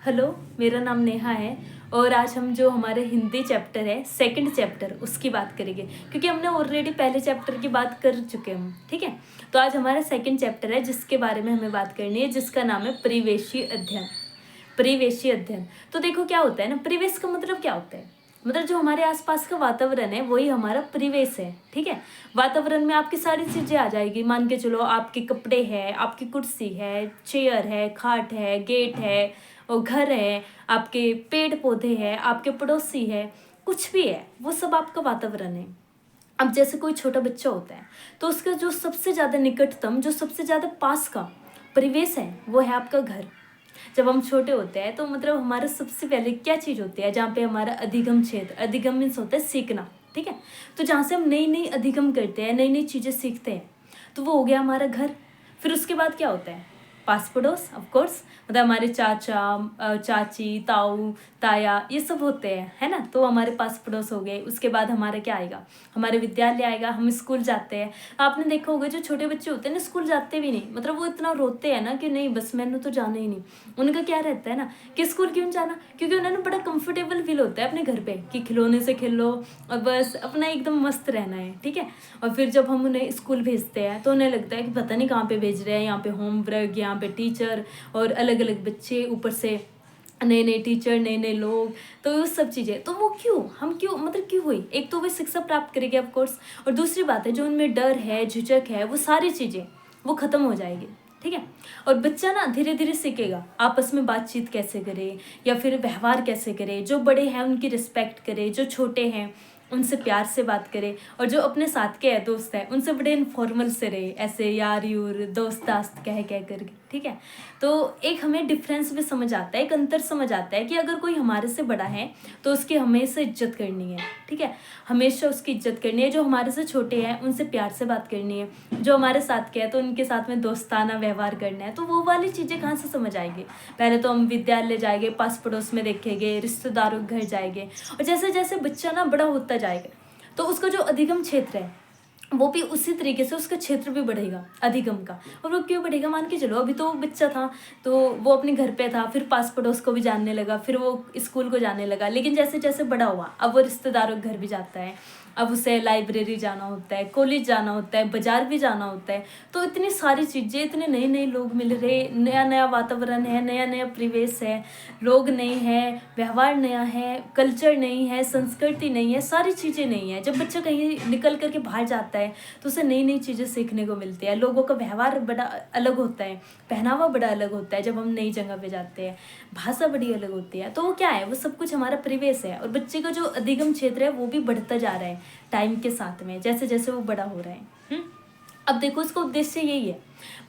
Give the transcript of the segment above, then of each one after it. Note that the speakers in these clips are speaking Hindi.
हेलो, मेरा नाम नेहा है और आज हम जो हमारे हिंदी चैप्टर है सेकंड चैप्टर उसकी बात करेंगे क्योंकि हमने ऑलरेडी पहले चैप्टर की बात कर चुके हैं हम। ठीक है, तो आज हमारा सेकंड चैप्टर है जिसके बारे में हमें बात करनी है, जिसका नाम है परिवेशी अध्ययन। परिवेशी अध्ययन। तो देखो क्या होता है ना, परिवेश का मतलब क्या होता है, मतलब जो हमारे आसपास का वातावरण है वही हमारा परिवेश है। ठीक है, वातावरण में आपकी सारी चीज़ें आ जाएगी। मान के चलो, आपके कपड़े हैं, आपकी कुर्सी है, चेयर है, खाट है, गेट है और घर है, आपके पेड़ पौधे हैं, आपके पड़ोसी है, कुछ भी है वो सब आपका वातावरण है। अब जैसे कोई छोटा बच्चा होता है तो उसका जो सबसे ज़्यादा निकटतम, जो सबसे ज़्यादा पास का परिवेश है वो है आपका घर। जब हम छोटे होते हैं तो मतलब हमारा सबसे पहले क्या चीज़ होती है, जहाँ पे हमारा अधिगम क्षेत्र, अधिगम मीन्स होता है सीखना। ठीक है, तो जहाँ से हम नई नई अधिगम करते हैं, नई नई चीज़ें सीखते हैं, तो वो हो गया हमारा घर। फिर उसके बाद क्या होता है, पास पड़ोस। ऑफ कोर्स, मतलब हमारे चाचा, चाची, ताऊ, ताया, ये सब होते हैं, है ना, तो हमारे पास पड़ोस हो गए। उसके बाद हमारा क्या आएगा, हमारे विद्यालय आएगा, हम स्कूल जाते हैं। आपने देखा होगा जो छोटे बच्चे होते हैं ना, स्कूल जाते भी नहीं, मतलब वो इतना रोते हैं ना कि नहीं बस मैंने तो जाना ही नहीं। उनका क्या रहता है ना कि स्कूल क्यों जाना, क्योंकि उन्हें बड़ा कंफर्टेबल फील होता है अपने घर पे कि खिलौने से खेलो और बस अपना एकदम मस्त रहना है। ठीक है, और फिर जब हम उन्हें स्कूल भेजते हैं तो उन्हें लगता है कि पता नहीं कहाँ पे भेज रहे हैं, यहाँ पे होमवर्क, यहाँ पे टीचर और अलग अलग बच्चे, ऊपर से नए नए टीचर, नए नए लोग, तो वो सब चीज़ें, तो वो क्यों, हम क्यों, मतलब क्यों हुई, एक तो वे शिक्षा प्राप्त करेंगे ऑफ कोर्स, और दूसरी बात है जो उनमें डर है, झिझक है, वो सारी चीज़ें वो ख़त्म हो जाएगी। ठीक है, और बच्चा ना धीरे धीरे सीखेगा आपस में बातचीत कैसे करे या फिर व्यवहार कैसे करे, जो बड़े हैं उनकी रिस्पेक्ट करे, जो छोटे हैं उनसे प्यार से बात करे, और जो अपने साथ के दोस्त हैं उनसे बड़े इनफॉर्मल से रहे, ऐसे यार यूर दोस्त दास्त कह करके। ठीक है, तो एक हमें डिफरेंस भी समझ आता है, एक अंतर समझ आता है कि अगर कोई हमारे से बड़ा है तो उसकी हमेशा इज्जत करनी है। ठीक है, हमेशा उसकी इज्जत करनी है। जो हमारे से छोटे हैं उनसे प्यार से बात करनी है, जो हमारे साथ के हैं तो उनके साथ में दोस्ताना व्यवहार करना है। तो वो वाली चीज़ें कहाँ से समझ आएंगी, पहले तो हम विद्यालय जाएंगे, पास पड़ोस में देखेंगे, रिश्तेदारों के घर जाएंगे, और जैसे जैसे बच्चा ना बड़ा होता जाएगा तो उसका जो अधिगम क्षेत्र है वो भी उसी तरीके से, उसका क्षेत्र भी बढ़ेगा अधिगम का। और वो क्यों बढ़ेगा, मान के चलो अभी तो बच्चा था तो वो अपने घर पे था, फिर पास पड़ोस को भी जानने लगा, फिर वो स्कूल को जाने लगा, लेकिन जैसे जैसे बड़ा हुआ अब वो रिश्तेदारों के घर भी जाता है, अब उसे लाइब्रेरी जाना होता है, कॉलेज जाना होता है, बाजार भी जाना होता है। तो इतनी सारी चीज़ें, इतने नए नए लोग मिल रहे, नया नया वातावरण है, नया नया परिवेश है, लोग नए हैं, व्यवहार नया है, कल्चर नहीं है, संस्कृति नहीं है, सारी चीज़ें नहीं है। जब बच्चा कहीं निकल करके बाहर जाता है तो उसे नई नई चीज़ें सीखने को मिलती है, लोगों का व्यवहार बड़ा अलग होता है, पहनावा बड़ा अलग होता है जब हम नई जगह पे जाते हैं, भाषा बड़ी अलग होती है। तो वो क्या है, वो सब कुछ हमारा परिवेश है, और बच्चे का जो अधिगम क्षेत्र है वो भी बढ़ता जा रहा है टाइम के साथ में, जैसे जैसे वो बड़ा हो रहा है। अब देखो इसका उद्देश्य यही है,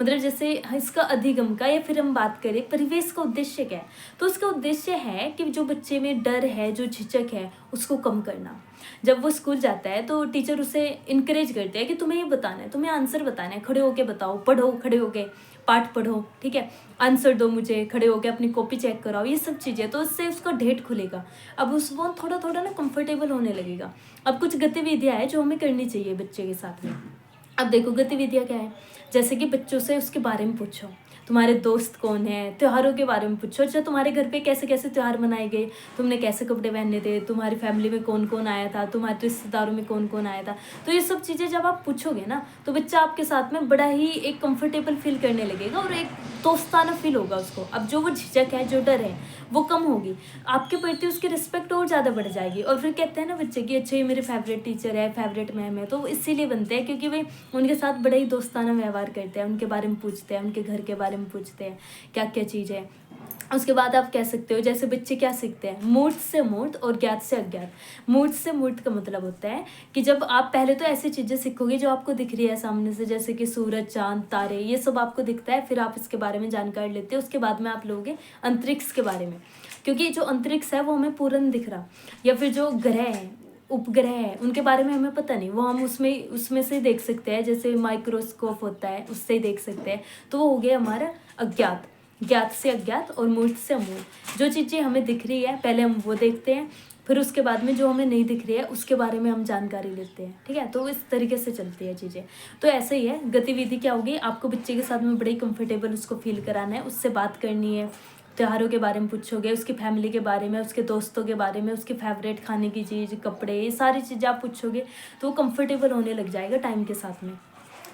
मतलब जैसे इसका अधिगम का, या फिर हम बात करें परिवेश का उद्देश्य क्या है, तो उसका उद्देश्य है कि जो बच्चे में डर है, जो झिझक है, उसको कम करना। जब वो स्कूल जाता है तो टीचर उसे इनकरेज करते हैं कि तुम्हें ये बताना है, तुम्हें आंसर बताना है, खड़े होके बताओ, पढ़ो, खड़े होके पाठ पढ़ो, ठीक है, आंसर दो मुझे, खड़े होके अपनी कॉपी चेक कराओ, ये सब चीज़ें, तो उससे उसका ढेट खुलेगा। अब उस वो थोड़ा थोड़ा ना कंफर्टेबल होने लगेगा। अब कुछ गतिविधियाँ हैं जो हमें करनी चाहिए बच्चे के साथ में। अब देखो गतिविधियाँ क्या है, जैसे कि बच्चों से उसके बारे में पूछो, तुम्हारे दोस्त कौन है, त्योहारों के बारे में पूछो, अच्छा तुम्हारे घर पे कैसे कैसे त्यौहार मनाए गए, तुमने कैसे कपड़े पहने थे, तुम्हारी फैमिली में कौन कौन आया था, तुम्हारे रिश्तेदारों में कौन कौन आया था। तो ये सब चीज़ें जब आप पूछोगे ना तो बच्चा आपके साथ में बड़ा ही एक कंफर्टेबल फील करने लगेगा और एक दोस्ताना फील होगा उसको। अब जो वो झिझक है, जो डर है, वो कम होगी, आपके प्रति उसकी रिस्पेक्ट और ज़्यादा बढ़ जाएगी। और फिर कहते हैं ना बच्चे कि अच्छा ये मेरे फेवरेट टीचर है, फेवरेट मैम है, तो वो इसीलिए बनते हैं क्योंकि वे उनके साथ बड़ा ही दोस्ताना व्यवहार करते हैं, उनके बारे में पूछते हैं, उनके घर के बारे में पूछते हैं क्या क्या चीज़ है। उसके बाद आप कह सकते हो जैसे बच्चे क्या सीखते हैं, मूर्त से मूर्त और ज्ञात से अज्ञात। मूर्त से मूर्त का मतलब होता है कि जब आप पहले तो ऐसी चीज़ें सीखोगे जो आपको दिख रही है सामने से, जैसे कि सूरज, चांद, तारे, ये सब आपको दिखता है, फिर आप इसके बारे में जानकारी लेते हो। उसके बाद में आप लोगे अंतरिक्ष के बारे में, क्योंकि जो अंतरिक्ष है वो हमें पूरा नहीं दिख रहा, या फिर जो ग्रह है, उपग्रह है, उनके बारे में हमें पता नहीं, वो हम उसमें से देख सकते हैं, जैसे माइक्रोस्कोप होता है उससे ही देख सकते हैं। तो वो हो गया हमारा अज्ञात, ज्ञात से अज्ञात और मूर्त से अमूर्त। जो चीज़ें हमें दिख रही है पहले हम वो देखते हैं, फिर उसके बाद में जो हमें नहीं दिख रही है उसके बारे में हम जानकारी लेते हैं। ठीक है, तो इस तरीके से चलती है चीज़ें। तो ऐसे ही है, गतिविधि क्या होगी, आपको बच्चे के साथ में बड़े कंफर्टेबल उसको फील कराना है, उससे बात करनी है, त्योहारों के बारे में पूछोगे, उसकी फैमिली के बारे में, उसके दोस्तों के बारे में, उसकी फेवरेट खाने की चीज़, कपड़े, ये सारी चीज़ें आप पूछोगे तो वो कंफर्टेबल होने लग जाएगा टाइम के साथ में।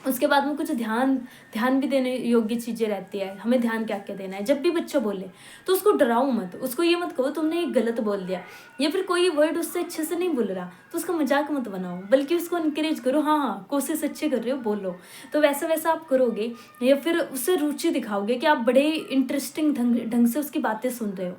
उसके बाद में कुछ ध्यान भी देने योग्य चीज़ें रहती है, हमें ध्यान क्या क्या देना है। जब भी बच्चा बोले तो उसको डराओ मत, उसको ये मत कहो तुमने ये गलत बोल दिया, या फिर कोई वर्ड उससे अच्छे से नहीं बोल रहा तो उसका मजाक मत बनाओ, बल्कि उसको इनकरेज करो, हाँ कोशिश अच्छे कर रहे हो, बोलो। तो वैसा वैसा आप करोगे, या फिर उससे रुचि दिखाओगे कि आप बड़े इंटरेस्टिंग ढंग से उसकी बातें सुन रहे हो,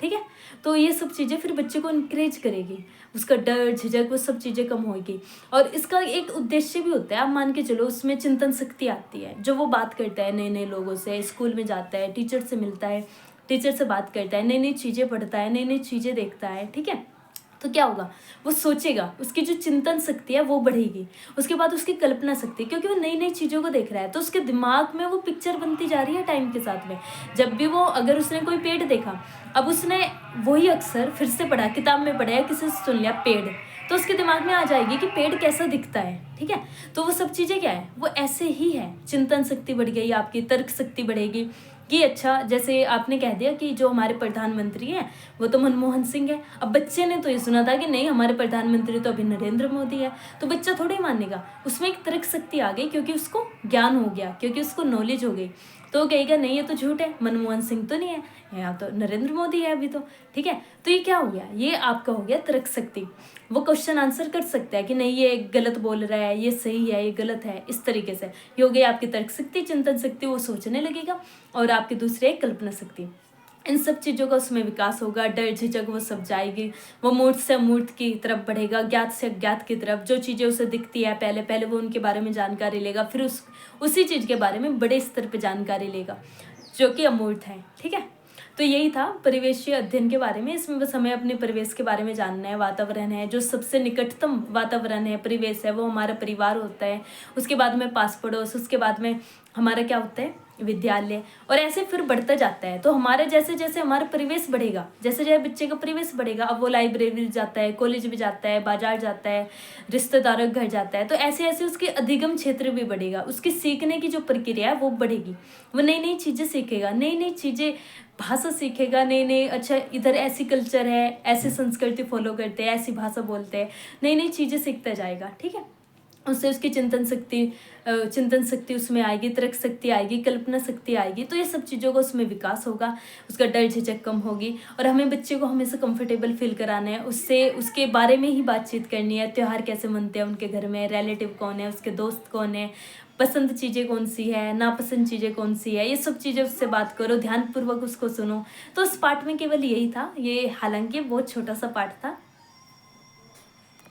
ठीक है। तो ये सब चीज़ें फिर बच्चे को इनकरेज करेगी, उसका डर झिझक वो सब चीज़ें कम होगी। और इसका एक उद्देश्य भी होता है, आप मान के चलो उसमें चिंतन शक्ति आती है, जो वो बात करता है नए नए लोगों से, स्कूल में जाता है, टीचर से मिलता है, टीचर से बात करता है, नई नई चीज़ें पढ़ता है, नई नई चीज़ें देखता है, ठीक है। तो क्या होगा, वो सोचेगा, उसकी जो चिंतन शक्ति है वो बढ़ेगी। उसके बाद उसकी कल्पना शक्ति, क्योंकि वो नई नई चीज़ों को देख रहा है तो उसके दिमाग में वो पिक्चर बनती जा रही है टाइम के साथ में। जब भी वो, अगर उसने कोई पेड़ देखा, अब उसने वही अक्सर फिर से पढ़ा, किताब में पढ़ा या किसी से सुन लिया पेड़, तो उसके दिमाग में आ जाएगी कि पेड़ कैसा दिखता है, ठीक है। तो वो सब चीज़ें क्या है, वो ऐसे ही है। चिंतन शक्ति बढ़ गई आपकी, तर्क शक्ति बढ़ेगी कि अच्छा, जैसे आपने कह दिया कि जो हमारे प्रधानमंत्री हैं वो तो मनमोहन सिंह है। अब बच्चे ने तो ये सुना था कि नहीं हमारे प्रधानमंत्री तो अभी नरेंद्र मोदी है, तो बच्चा थोड़ा ही मानेगा। उसमें एक तर्क शक्ति आ गई, क्योंकि उसको ज्ञान हो गया, क्योंकि उसको नॉलेज हो गई। तो वो कहेगा नहीं ये तो झूठ है, मनमोहन सिंह तो नहीं है, यहाँ तो नरेंद्र मोदी है अभी तो, ठीक है। तो ये क्या हो गया, ये आपका हो गया तर्क शक्ति। वो क्वेश्चन आंसर कर सकता है कि नहीं ये गलत बोल रहा है, ये सही है, ये गलत है, इस तरीके से। ये हो गई आपकी तर्क शक्ति, चिंतन शक्ति, वो सोचने लगेगा। और आपकी दूसरी एक कल्पना शक्ति, इन सब चीज़ों का उसमें विकास होगा। डर झिझक वो सब जाएगी, वो मूर्त से अमूर्त की तरफ बढ़ेगा, ज्ञात से अज्ञात की तरफ। जो चीज़ें उसे दिखती है पहले पहले वो उनके बारे में जानकारी लेगा, फिर उसी चीज़ के बारे में बड़े स्तर पर जानकारी लेगा जो कि अमूर्त है, ठीक है। तो यही था परिवेशीय अध्ययन के बारे में। इसमें बस हमें अपने परिवेश के बारे में जानना है। वातावरण है, जो सबसे निकटतम वातावरण है, परिवेश है, वो हमारा परिवार होता है। उसके बाद में पास पड़ोस, उसके बाद में हमारा क्या होता है, विद्यालय, और ऐसे फिर बढ़ता जाता है। तो हमारे जैसे जैसे हमारा परिवेश बढ़ेगा, जैसे जैसे बच्चे का परिवेश बढ़ेगा, अब वो लाइब्रेरी जाता है, कॉलेज भी जाता है, बाजार जाता है, रिश्तेदारों के घर जाता है, तो ऐसे ऐसे उसके अधिगम क्षेत्र भी बढ़ेगा। उसकी सीखने की जो प्रक्रिया है वो बढ़ेगी, वो नई नई चीज़ें सीखेगा, नई नई चीज़ें, भाषा सीखेगा, नई नई, अच्छा इधर ऐसी कल्चर है, ऐसी संस्कृति फॉलो करते हैं, ऐसी भाषा बोलते हैं, नई नई चीज़ें सीखता जाएगा, ठीक है। उससे उसकी चिंतन शक्ति उसमें आएगी, तर्क शक्ति आएगी, कल्पना शक्ति आएगी। तो ये सब चीज़ों का उसमें विकास होगा, उसका डर झिझक कम होगी। और हमें बच्चे को हमेशा कंफर्टेबल फील कराना है, उससे उसके बारे में ही बातचीत करनी है। त्यौहार कैसे मनते हैं उनके घर में, रिलेटिव कौन है, उसके दोस्त कौन है, पसंद चीज़ें कौन सी है, नापसंद चीज़ें कौन सी है, ये सब चीज़ें उससे बात करो, ध्यानपूर्वक उसको सुनो। तो उस पार्ट में केवल यही था, ये हालांकि बहुत छोटा सा पार्ट था।